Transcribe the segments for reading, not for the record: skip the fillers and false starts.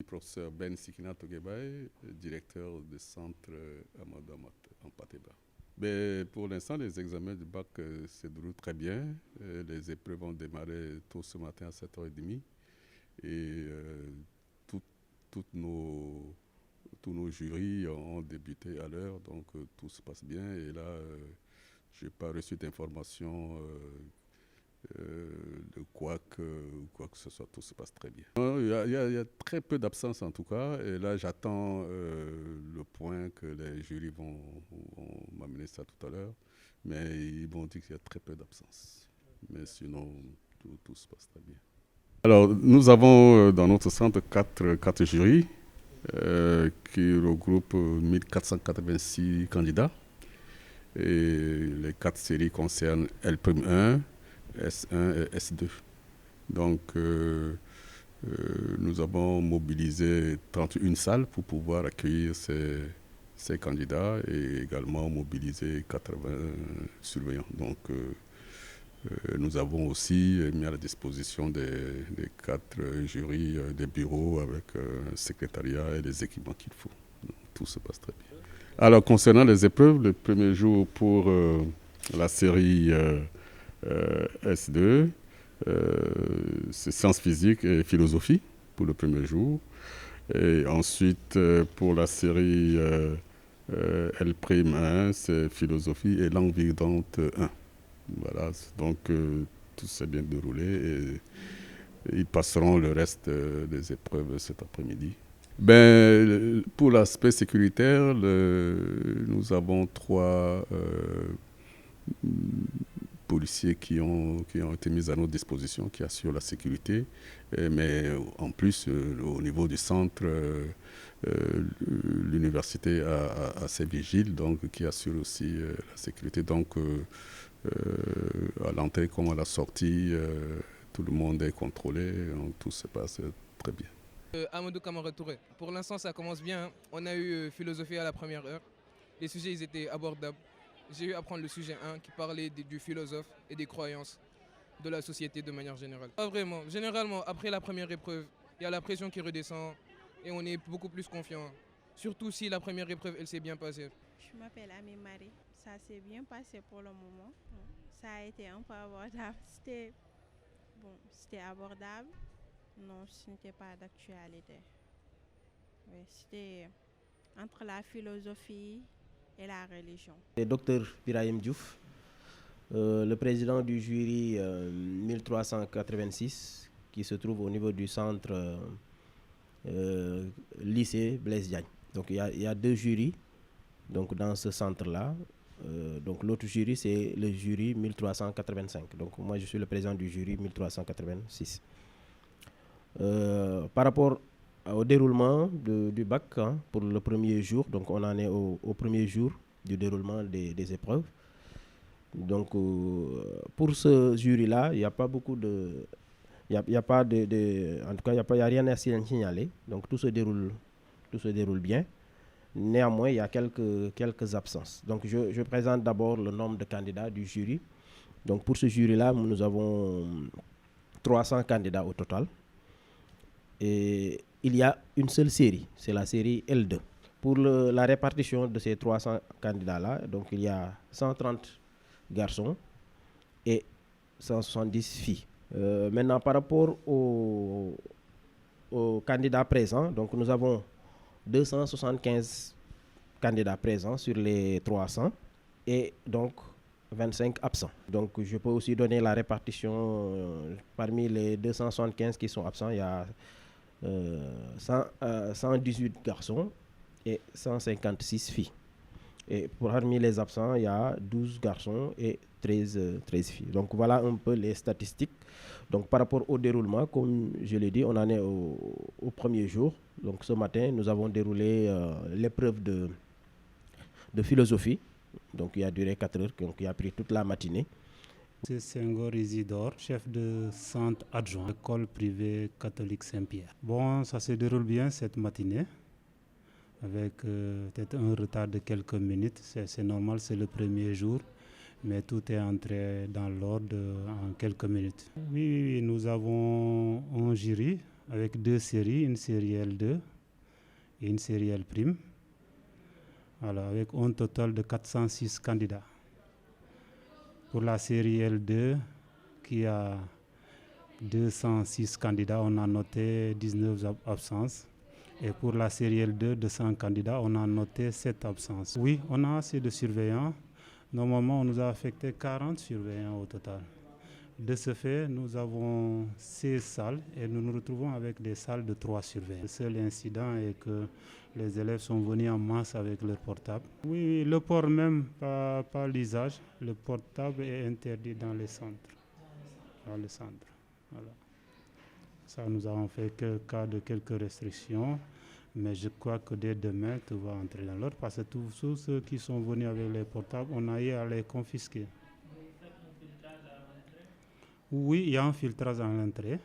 Le professeur Ben Sikina Togebaye, directeur du centre Amadou en Pateba. Mais pour l'instant, les examens du bac se déroulent très bien. Les épreuves ont démarré tôt ce matin à 7h30 et tout- toutes nos, tous nos jurys ont débuté à l'heure, donc tout se passe bien. Et là, je n'ai pas reçu d'informations de quoi que ce soit, tout se passe très bien. Il y a très peu d'absence en tout cas, et là j'attends le point que les jurys vont m'amener ça tout à l'heure, mais ils m'ont dit qu'il y a très peu d'absence. Mais sinon, tout se passe très bien. Alors, nous avons dans notre centre quatre jurys qui regroupent 1486 candidats. Et les quatre séries concernent L'1, S1 et S2. Donc, nous avons mobilisé 31 salles pour pouvoir accueillir ces candidats et également mobilisé 80 surveillants. Donc, nous avons aussi mis à la disposition des quatre jurys des bureaux avec un secrétariat et les équipements qu'il faut. Donc, tout se passe très bien. Alors, concernant les épreuves, le premier jour pour la série S2, c'est sciences physiques et philosophie pour le premier jour. Et ensuite, pour la série L'1, c'est philosophie et langue vivante 1. Voilà, donc tout s'est bien déroulé et ils passeront le reste des épreuves cet après-midi. Ben, pour l'aspect sécuritaire, nous avons trois policiers qui ont été mis à notre disposition, qui assurent la sécurité. Mais en plus, au niveau du centre, l'université a ses vigiles donc, qui assurent aussi la sécurité. Donc, à l'entrée comme à la sortie, tout le monde est contrôlé, donc tout se passe très bien. Amadou Kamara Touré. Pour l'instant, ça commence bien. On a eu philosophie à la première heure. Les sujets ils étaient abordables. J'ai eu à prendre le sujet 1 qui parlait du philosophe et des croyances de la société de manière générale. Pas vraiment. Généralement, après la première épreuve, il y a la pression qui redescend et on est beaucoup plus confiant. Surtout si la première épreuve, elle s'est bien passée. Je m'appelle Ami Marie. Ça s'est bien passé pour le moment. Ça a été un peu abordable. C'était abordable. Non, ce n'était pas d'actualité. Oui, c'était entre la philosophie et la religion. Le docteur Birahim Diouf, le président du jury 1386 qui se trouve au niveau du centre lycée Blaise Diagne. Donc il y a deux jurys donc, dans ce centre-là. Donc l'autre jury c'est le jury 1385. Donc moi je suis le président du jury 1386. Par rapport au déroulement du bac pour le premier jour, donc on en est au premier jour du déroulement des épreuves. Donc pour ce jury-là, il n'y a pas beaucoup de... Il y a pas en tout cas, il y a rien à signaler. Donc tout se déroule bien. Néanmoins, il y a quelques absences. Donc je présente d'abord le nombre de candidats du jury. Donc pour ce jury-là, nous avons 300 candidats au total. Et il y a une seule série, c'est la série L2. Pour la répartition de ces 300 candidats-là, donc il y a 130 garçons et 170 filles. Maintenant, par rapport aux candidats présents, donc nous avons 275 candidats présents sur les 300 et donc 25 absents. Donc je peux aussi donner la répartition parmi les 275 qui sont absents. Il y a 118 garçons et 156 filles. Et parmi les absents, il y a 12 garçons et 13 filles. Donc voilà un peu les statistiques. Donc par rapport au déroulement, comme je l'ai dit, on en est au premier jour. Donc ce matin, nous avons déroulé l'épreuve de philosophie. Donc il a duré 4 heures, donc il a pris toute la matinée. C'est Senghor Isidore, chef de centre adjoint, école privée catholique Saint-Pierre. Bon, ça se déroule bien cette matinée, avec peut-être un retard de quelques minutes. C'est normal, c'est le premier jour, mais tout est entré dans l'ordre en quelques minutes. Oui, nous avons un jury avec 2 séries, une série L2 et une série L'. Alors, avec un total de 406 candidats. Pour la série L2, qui a 206 candidats, on a noté 19 absences. Et pour la série L2, de 100 candidats, on a noté 7 absences. Oui, on a assez de surveillants. Normalement, on nous a affecté 40 surveillants au total. De ce fait, nous avons 16 salles et nous nous retrouvons avec des salles de 3 surveillants. Le seul incident est que les élèves sont venus en masse avec leur portable. Oui, le port même, pas l'usage. Le portable est interdit dans les centres. Dans le centre. Voilà. Ça, nous avons fait cas de quelques restrictions, mais je crois que dès demain, tout va entrer dans l'ordre parce que tous ceux qui sont venus avec les portables, on a eu à les confisquer. Oui, il y a un filtrage à l'entrée,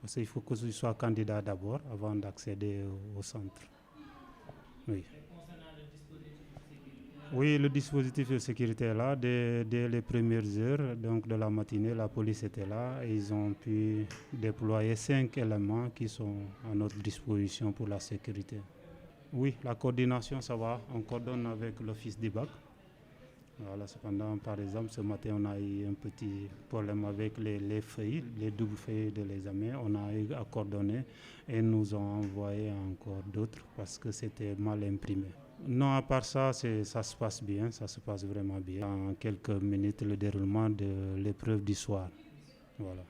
parce qu'il faut que je sois candidat d'abord avant d'accéder au centre. Oui. Oui, le dispositif de sécurité est là. Dès les premières heures donc de la matinée, la police était là et ils ont pu déployer 5 éléments qui sont à notre disposition pour la sécurité. Oui, la coordination, ça va. On coordonne avec l'office du bac. Voilà, cependant, par exemple, ce matin, on a eu un petit problème avec les feuilles, les doubles feuilles de l'examen. On a eu à coordonner et nous ont envoyé encore d'autres parce que c'était mal imprimé. Non, à part ça, ça se passe bien, ça se passe vraiment bien. En quelques minutes, le déroulement de l'épreuve du soir. Voilà.